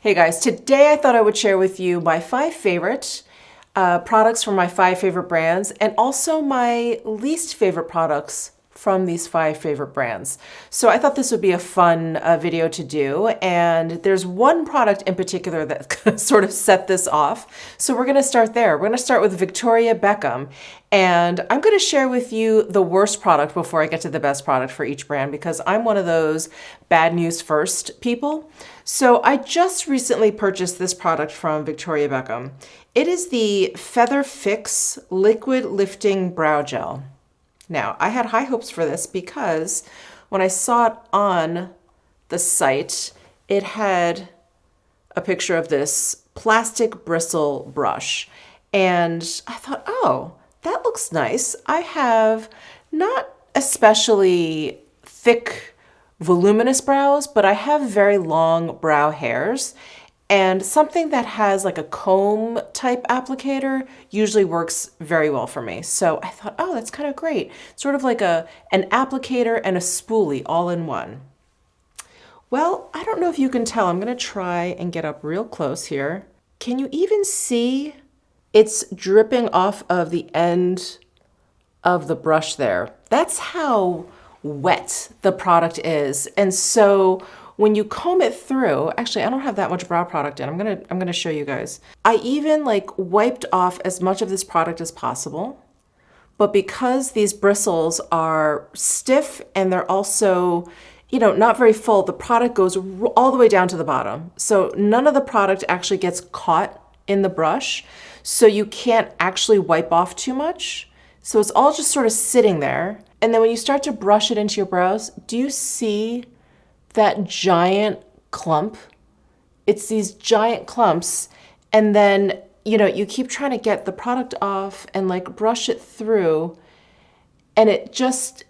Hey guys, today I thought I would share with you my 5 favorite products from my 5 favorite brands and also my least favorite products from these 5 favorite brands. So I thought this would be a fun video to do, and there's one product in particular that sort of set this off. So we're gonna start there. We're gonna start with Victoria Beckham, and I'm gonna share with you the worst product before I get to the best product for each brand because I'm one of those bad news first people. So I just recently purchased this product from Victoria Beckham. It is the Feather Fix Liquid Lifting Brow Gel. Now, I had high hopes for this because when I saw it on the site, it had a picture of this plastic bristle brush. And I thought, oh, that looks nice. I have not especially thick, voluminous brows, but I have very long brow hairs. And something that has like a comb type applicator usually works very well for me. So I thought, oh, that's kind of great. Sort of like an applicator and a spoolie all in one. Well, I don't know if you can tell. I'm going to try and get up real close here. Can you even see it's dripping off of the end of the brush there? That's how wet the product is. And so when you comb it through, actually, I don't have that much brow product in. I'm gonna show you guys. I even like wiped off as much of this product as possible, but because these bristles are stiff and they're also, not very full, the product goes all the way down to the bottom. So none of the product actually gets caught in the brush, so you can't actually wipe off too much. So it's all just sort of sitting there. And then when you start to brush it into your brows, do you see that giant clump? It's these giant clumps, and then you keep trying to get the product off and like brush it through, and it just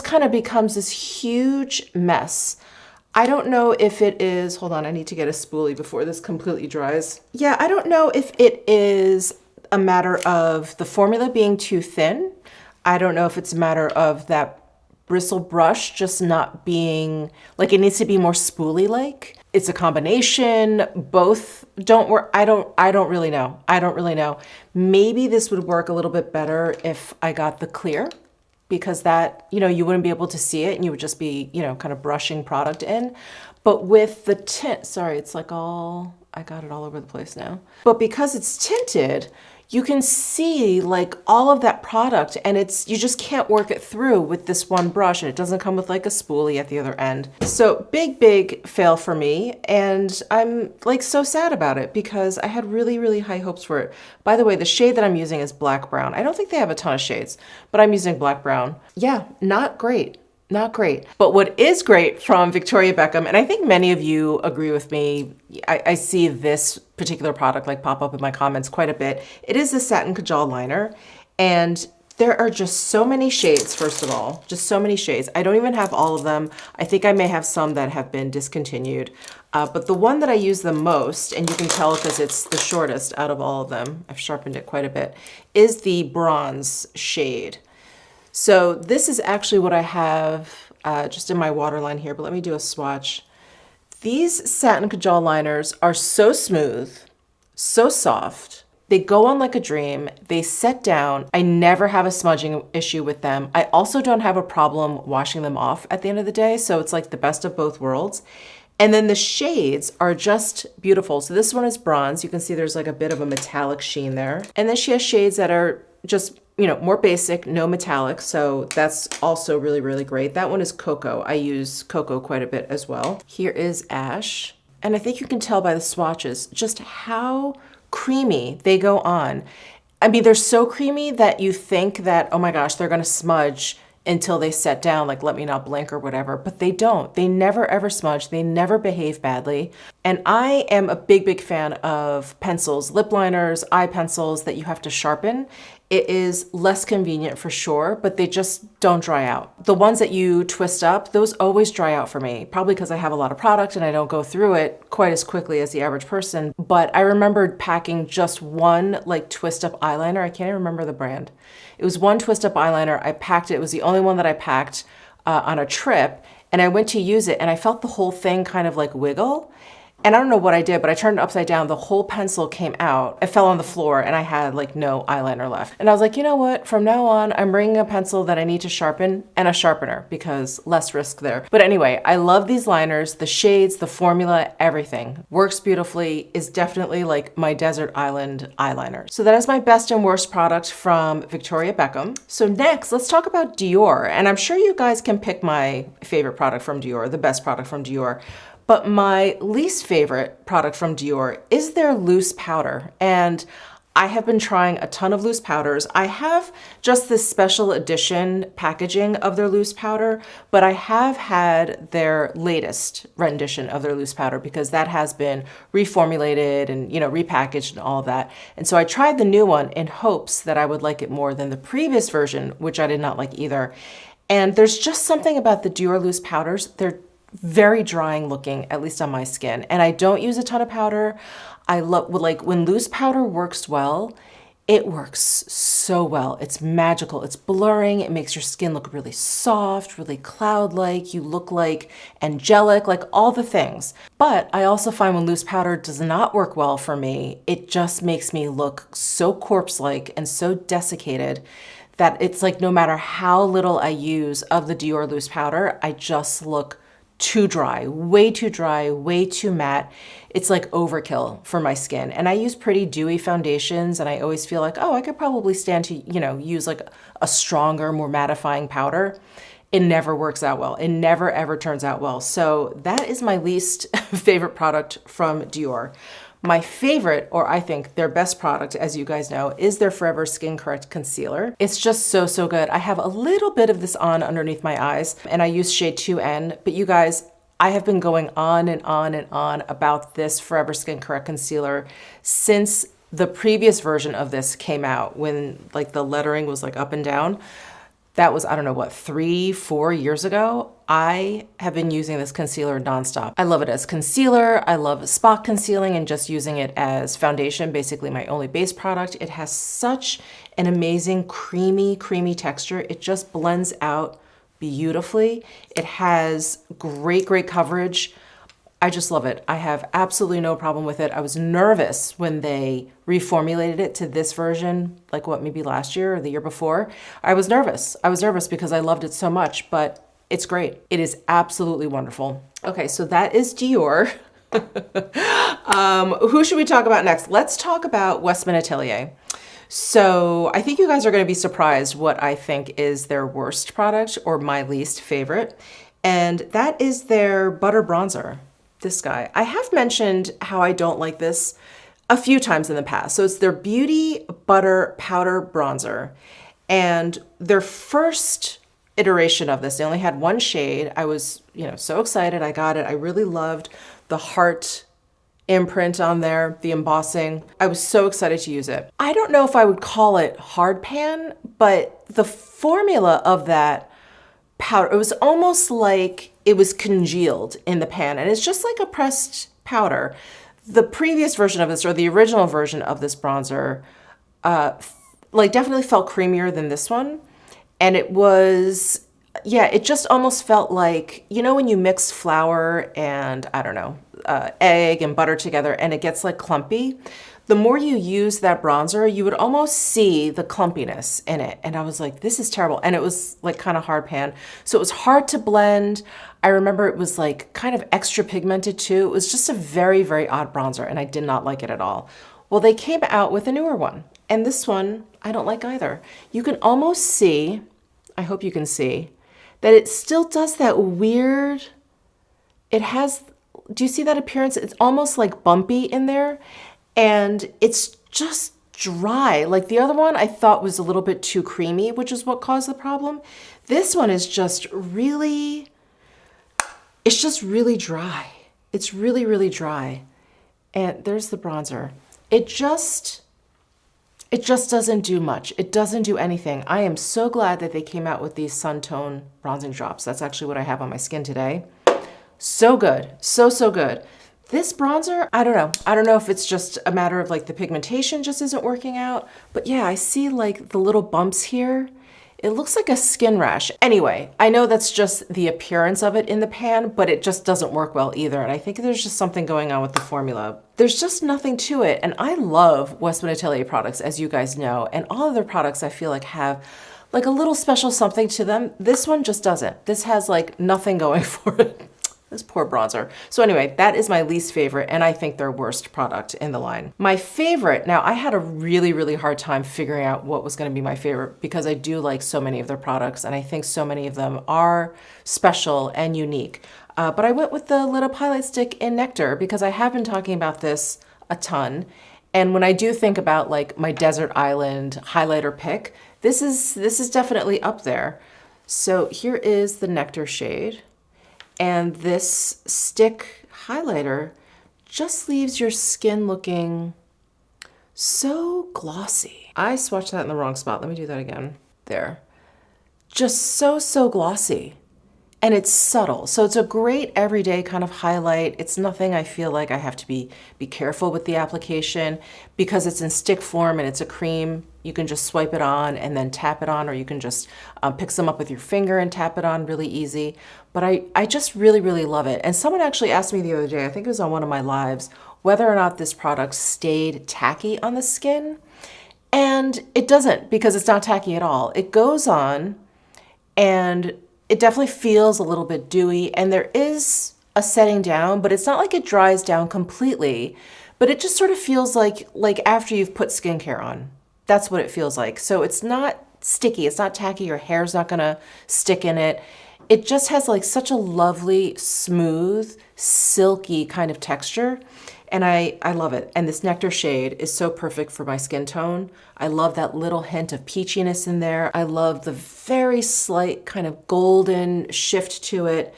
kind of becomes this huge mess. I don't know if it is, hold on, I need to get a spoolie before this completely dries. Yeah, I don't know if it is a matter of the formula being too thin. I don't know if it's a matter of that bristle brush just not being, like, it needs to be more spoolie-like. It's a combination, both don't work. I don't really know. I don't really know. Maybe this would work a little bit better if I got the clear, because that, you wouldn't be able to see it and you would just be, kind of brushing product in. But with the tint, sorry, it's like I got it all over the place now. But because it's tinted, you can see like all of that product, and you just can't work it through with this one brush, and it doesn't come with like a spoolie at the other end. So big fail for me, and I'm like so sad about it because I had really high hopes for it. By the way, the shade that I'm using is black brown. I don't think they have a ton of shades, but I'm using black brown. Yeah, not great. Not great. But what is great from Victoria Beckham, and I think many of you agree with me, I see this particular product like pop up in my comments quite a bit. It is the Satin Kajal Liner, and there are just so many shades, first of all, just so many shades. I don't even have all of them. I think I may have some that have been discontinued. But the one that I use the most, and you can tell because it's the shortest out of all of them, I've sharpened it quite a bit, is the bronze shade. So this is actually what I have just in my waterline here, but let me do a swatch. These Satin Kajal liners are so smooth, so soft. They go on like a dream. They set down. I never have a smudging issue with them. I also don't have a problem washing them off at the end of the day, so it's like the best of both worlds. And then the shades are just beautiful. So this one is bronze. You can see there's like a bit of a metallic sheen there. And then she has shades that are just more basic, no metallic. So that's also really great. That one is cocoa. I use cocoa quite a bit as well. Here is ash. And I think you can tell by the swatches just how creamy they go on. I mean, they're so creamy that you think that, oh my gosh, they're gonna smudge until they set down, like let me not blink or whatever, but they don't. They never ever smudge. They never behave badly. And I am a big fan of pencils, lip liners, eye pencils that you have to sharpen. It is less convenient for sure, but they just don't dry out. The ones that you twist up, those always dry out for me, probably because I have a lot of product and I don't go through it quite as quickly as the average person. But I remembered packing just one like twist up eyeliner. I can't even remember the brand. It was one twist up eyeliner. I packed it. It was the only one that I packed on a trip, and I went to use it and I felt the whole thing kind of like wiggle. And I don't know what I did, but I turned it upside down. The whole pencil came out. It fell on the floor and I had like no eyeliner left. And I was like, you know what? From now on, I'm bringing a pencil that I need to sharpen and a sharpener because less risk there. But anyway, I love these liners, the shades, the formula, everything. Works beautifully, is definitely like my desert island eyeliner. So that is my best and worst product from Victoria Beckham. So next, let's talk about Dior. And I'm sure you guys can pick my favorite product from Dior, the best product from Dior. But my least favorite product from Dior is their loose powder. And I have been trying a ton of loose powders. I have just this special edition packaging of their loose powder, but I have had their latest rendition of their loose powder because that has been reformulated and, you know, repackaged and all of that. And so I tried the new one in hopes that I would like it more than the previous version, which I did not like either. And there's just something about the Dior loose powders. They're very drying looking, at least on my skin. And I don't use a ton of powder. I love, like when loose powder works well, it works so well. It's magical. It's blurring. It makes your skin look really soft, really cloud-like. You look like angelic, like all the things. But I also find when loose powder does not work well for me, it just makes me look so corpse-like and so desiccated that it's like no matter how little I use of the Dior loose powder, I just look too dry, way too matte. It's like overkill for my skin. And I use pretty dewy foundations and I always feel like, oh, I could probably stand to, you know, use like a stronger, more mattifying powder. It never works out well. It never ever turns out well. So that is my least favorite product from Dior. My favorite, or I think their best product, as you guys know, is their Forever Skin Correct Concealer. It's just so good. I have a little bit of this on underneath my eyes and I use shade 2N, but you guys, I have been going on and on and on about this Forever Skin Correct Concealer since the previous version of this came out when like the lettering was like up and down. That was, I don't know what, 3-4 years ago. I have been using this concealer nonstop. I love it as concealer. I love spot concealing and just using it as foundation, basically my only base product. It has such an amazing creamy texture. It just blends out beautifully. It has great coverage. I just love it. I have absolutely no problem with it. I was nervous when they reformulated it to this version, like what, maybe last year or the year before. I was nervous. Because I loved it so much, but it's great. It is absolutely wonderful. Okay, so that is Dior. Who should we talk about next? Let's talk about Westman Atelier. So I think you guys are going to be surprised what I think is their worst product or my least favorite. And that is their Butter Bronzer. This guy. I have mentioned how I don't like this a few times in the past. So it's their Beauty Butter Powder Bronzer. And their first iteration of this, they only had one shade. I was, you know, so excited. I got it. I really loved the heart imprint on there, the embossing. I was so excited to use it. I don't know if I would call it hard pan, but the formula of that powder, it was almost like it was congealed in the pan, and it's just like a pressed powder. The previous version of this, or the original version of this bronzer, like definitely felt creamier than this one. And it was, yeah, it just almost felt like, you know, when you mix flour and, I don't know, egg and butter together and it gets like clumpy, the more you use that bronzer, you would almost see the clumpiness in it. And I was like, this is terrible. And it was like kind of hard pan. So it was hard to blend. I remember it was like kind of extra pigmented too. It was just a very odd bronzer and I did not like it at all. Well, they came out with a newer one. And this one, I don't like either. You can almost see, I hope you can see, that it still does that weird, it has, do you see that appearance? It's almost like bumpy in there. And it's just dry. Like the other one I thought was a little bit too creamy, which is what caused the problem. This one is just really, it's just really dry. It's really dry. And there's the bronzer. It just doesn't do much. It doesn't do anything. I am so glad that they came out with these Sun Tone bronzing drops. That's actually what I have on my skin today. So good, so good. This bronzer, I don't know. I don't know if it's just a matter of like the pigmentation just isn't working out, but yeah, I see like the little bumps here. It looks like a skin rash. Anyway, I know that's just the appearance of it in the pan, but it just doesn't work well either. And I think there's just something going on with the formula. There's just nothing to it. And I love Westman Atelier products, as you guys know, and all of their products I feel like have like a little special something to them. This one just doesn't. This has like nothing going for it. This poor bronzer. So anyway, that is my least favorite, and I think their worst product in the line. My favorite, now I had a really, really hard time figuring out what was gonna be my favorite because I do like so many of their products, and I think so many of them are special and unique. But I went with the Lit Up Highlight Stick in Nectar because I have been talking about this a ton. And when I do think about like my desert island highlighter pick, this is definitely up there. So here is the Nectar shade. And this stick highlighter just leaves your skin looking so glossy. I swatched that in the wrong spot. Let me do that again. There. Just so glossy. And it's subtle. So it's a great everyday kind of highlight. It's nothing I feel like I have to be careful with the application because it's in stick form and it's a cream. You can just swipe it on and then tap it on, or you can just pick some up with your finger and tap it on really easy. But I just really, really love it. And someone actually asked me the other day, I think it was on one of my lives, whether or not this product stayed tacky on the skin. And it doesn't, because it's not tacky at all. It goes on and it definitely feels a little bit dewy, and there is a setting down, but it's not like it dries down completely, but it just sort of feels like after you've put skincare on. That's what it feels like. So it's not sticky, it's not tacky, your hair's not gonna stick in it. It just has like such a lovely, smooth, silky kind of texture. And I love it. And this Nectar shade is so perfect for my skin tone. I love that little hint of peachiness in there. I love the very slight kind of golden shift to it.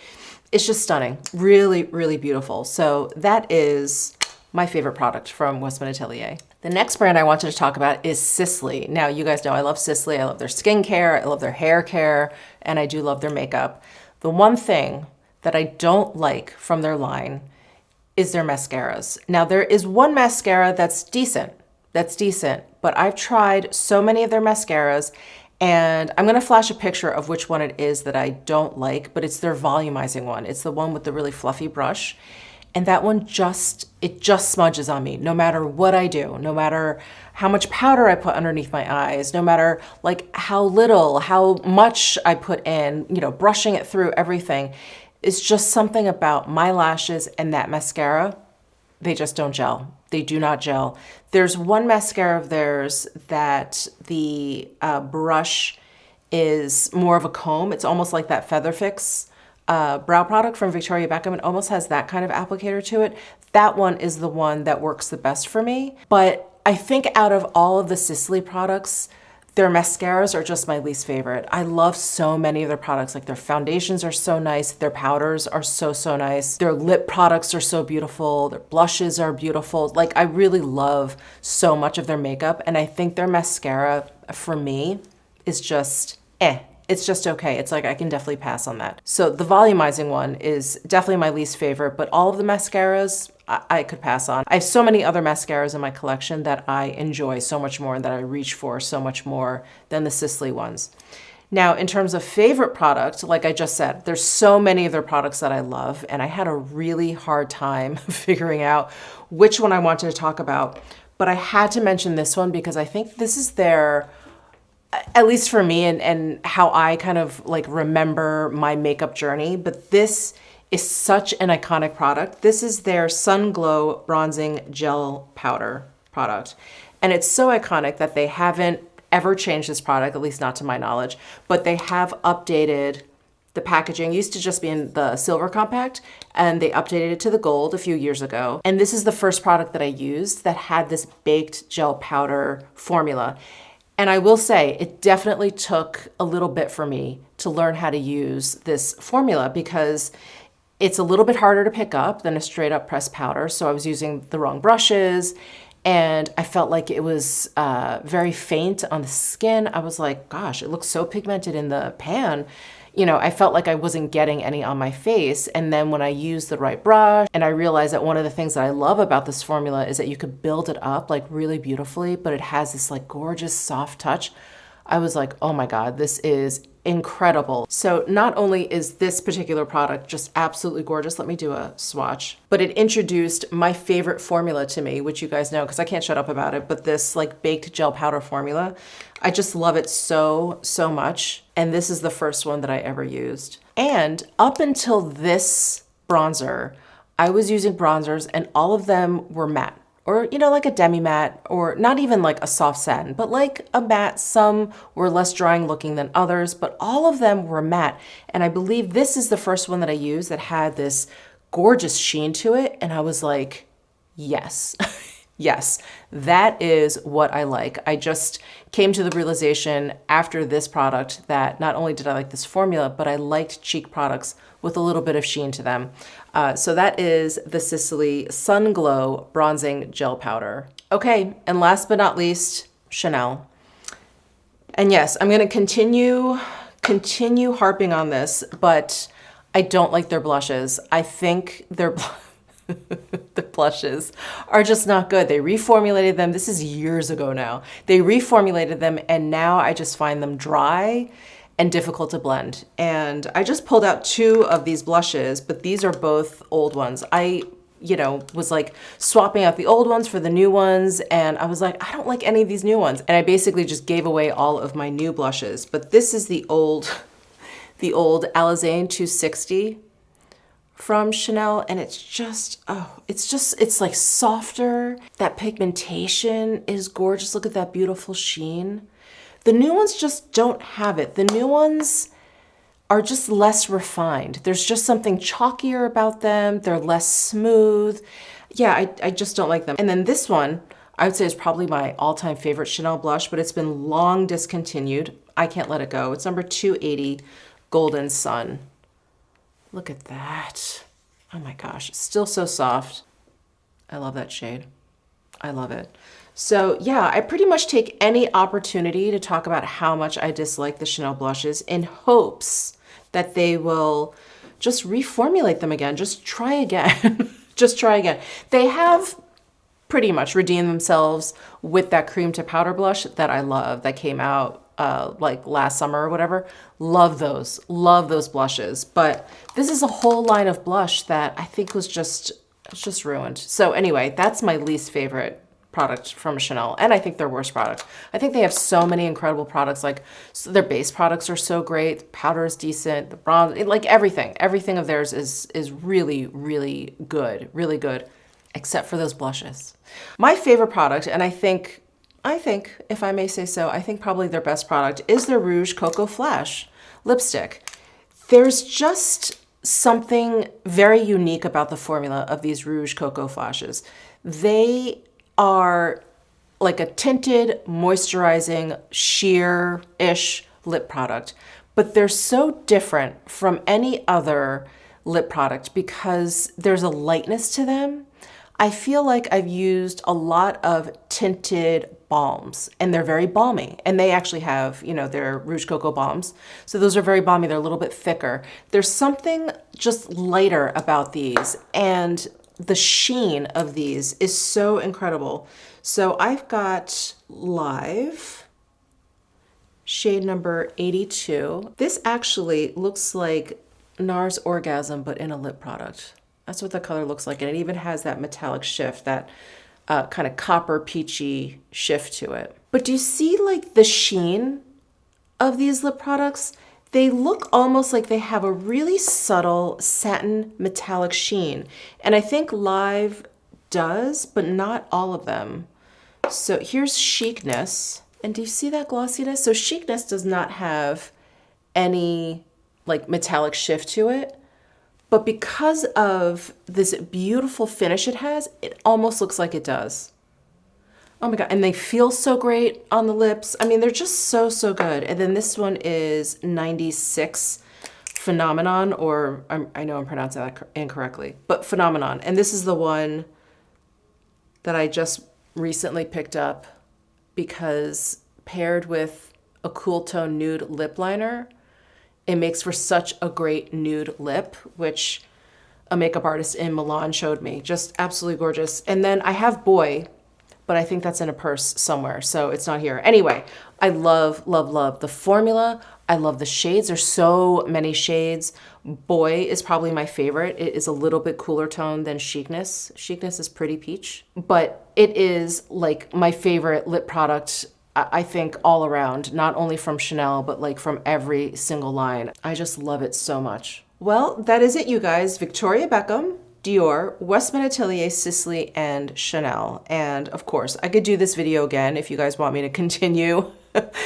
It's just stunning. Really, really beautiful. So that is my favorite product from Westman Atelier. The next brand I wanted to talk about is Sisley. Now, you guys know I love Sisley. I love their skincare, I love their hair care, and I do love their makeup. The one thing that I don't like from their line is their mascaras. Now, there is one mascara that's decent, but I've tried so many of their mascaras, and I'm gonna flash a picture of which one it is that I don't like, but it's their volumizing one. It's the one with the really fluffy brush. And that one it just smudges on me, no matter what I do, no matter how much powder I put underneath my eyes, no matter like how little, how much I put in, you know, brushing it through everything. It's just something about my lashes and that mascara. They just don't gel. They do not gel. There's one mascara of theirs that the brush is more of a comb. It's almost like that Feather Fix brow product from Victoria Beckham. It almost has that kind of applicator to it. That one is the one that works the best for me. But I think out of all of the Sisley products, their mascaras are just my least favorite. I love so many of their products. Like their foundations are so nice. Their powders are so nice. Their lip products are so beautiful. Their blushes are beautiful. Like I really love so much of their makeup. And I think their mascara for me is just It's just okay. It's like I can definitely pass on that. So the volumizing one is definitely my least favorite, but all of the mascaras I could pass on. I have so many other mascaras in my collection that I enjoy so much more and that I reach for so much more than the Sisley ones. Now, in terms of favorite product, like I just said, there's so many of their products that I love, and I had a really hard time figuring out which one I wanted to talk about, but I had to mention this one because I think this is their, at least for me and how I kind of like remember my makeup journey, but this is such an iconic product. This is their Sun Glow Bronzing Gel Powder product. And it's so iconic that they haven't ever changed this product, at least not to my knowledge, but they have updated the packaging. It used to just be in the silver compact, and they updated it to the gold a few years ago. And this is the first product that I used that had this baked gel powder formula. And I will say, it definitely took a little bit for me to learn how to use this formula because it's a little bit harder to pick up than a straight up pressed powder. So I was using the wrong brushes and I felt like it was very faint on the skin. I was like, gosh, it looks so pigmented in the pan. You know, I felt like I wasn't getting any on my face. And then when I used the right brush, and I realized that one of the things that I love about this formula is that you could build it up like really beautifully, but it has this like gorgeous soft touch. I was like, oh my God, this is incredible. So not only is this particular product just absolutely gorgeous, let me do a swatch, but it introduced my favorite formula to me, which you guys know because I can't shut up about it, but this like baked gel powder formula, I just love it so, so much. And this is the first one that I ever used. And up until this bronzer, I was using bronzers and all of them were matte. Or, you know, like a demi matte, or not even like a soft satin, but like a matte. Some were less drying looking than others, but all of them were matte. And I believe this is the first one that I used that had this gorgeous sheen to it. And I was like, yes, yes, that is what I like. I just came to the realization after this product that not only did I like this formula, but I liked cheek products with a little bit of sheen to them. So that is the Sicily Sun Glow Bronzing Gel Powder. Okay, and last but not least, Chanel. And yes, I'm gonna continue harping on this, but I don't like their blushes. I think their the blushes are just not good. They reformulated them. This is years ago now. They reformulated them and now I just find them dry and difficult to blend. And I just pulled out 2 of these blushes, but these are both old ones. I, you know, was like swapping out the old ones for the new ones. And I was like, I don't like any of these new ones. And I basically just gave away all of my new blushes. But this is the old Alizane 260 from Chanel. And it's just, oh, it's like softer. That pigmentation is gorgeous. Look at that beautiful sheen. The new ones just don't have it. The new ones are just less refined. There's just something chalkier about them. They're less smooth. Yeah, I just don't like them. And then this one, I would say is probably my all-time favorite Chanel blush, but it's been long discontinued. I can't let it go. It's number 280, Golden Sun. Look at that. Oh my gosh, it's still so soft. I love that shade. I love it. So yeah, I pretty much take any opportunity to talk about how much I dislike the Chanel blushes in hopes that they will just reformulate them again. Just try again. Just try again. They have pretty much redeemed themselves with that cream to powder blush that I love that came out like last summer or whatever. Love those blushes. But this is a whole line of blush that I think was just ruined. So anyway, that's my least favorite product from Chanel, and I think their worst product. I think they have so many incredible products. Like so their base products are so great. The powder is decent. The bronze, like everything of theirs is really, really good, except for those blushes. My favorite product, and I think, if I may say so, I think probably their best product is their Rouge Coco Flash lipstick. There's just something very unique about the formula of these Rouge Coco Flashes. They are like a tinted, moisturizing, sheer-ish lip product, but they're so different from any other lip product because there's a lightness to them. I feel like I've used a lot of tinted balms and they're very balmy, and they actually have, you know, their Rouge Coco balms. So those are very balmy. They're a little bit thicker. There's something just lighter about these, and the sheen of these is so incredible. So I've got Live, shade number 82. This actually looks like NARS Orgasm, but in a lip product. That's what the color looks like. And it even has that metallic shift, that kind of copper peachy shift to it. But do you see like the sheen of these lip products? They look almost like they have a really subtle satin metallic sheen. And I think Live does, but not all of them. So here's Chicness. And do you see that glossiness? So Chicness does not have any like metallic shift to it. But because of this beautiful finish it has, it almost looks like it does. Oh my God, and they feel so great on the lips. I mean, they're just so, so good. And then this one is 96 Phenomenon, or I know I'm pronouncing that incorrectly, but Phenomenon. And this is the one that I just recently picked up because paired with a cool tone nude lip liner, it makes for such a great nude lip, which a makeup artist in Milan showed me. Just absolutely gorgeous. And then I have Boy, but I think that's in a purse somewhere, so it's not here. Anyway, I love, love, love the formula. I love the shades. There's so many shades. Boy is probably my favorite. It is a little bit cooler tone than Chicness. Chicness is pretty peach, but it is like my favorite lip product, I think, all around, not only from Chanel, but like from every single line. I just love it so much. Well, that is it, you guys. Victoria Beckham, Dior, Westman Atelier, Sisley, and Chanel. And of course, I could do this video again if you guys want me to continue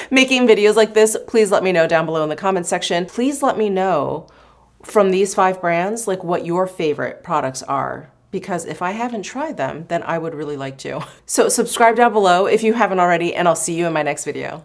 making videos like this. Please let me know down below in the comment section. Please let me know from these 5 brands, like what your favorite products are, because if I haven't tried them, then I would really like to. So subscribe down below if you haven't already, and I'll see you in my next video.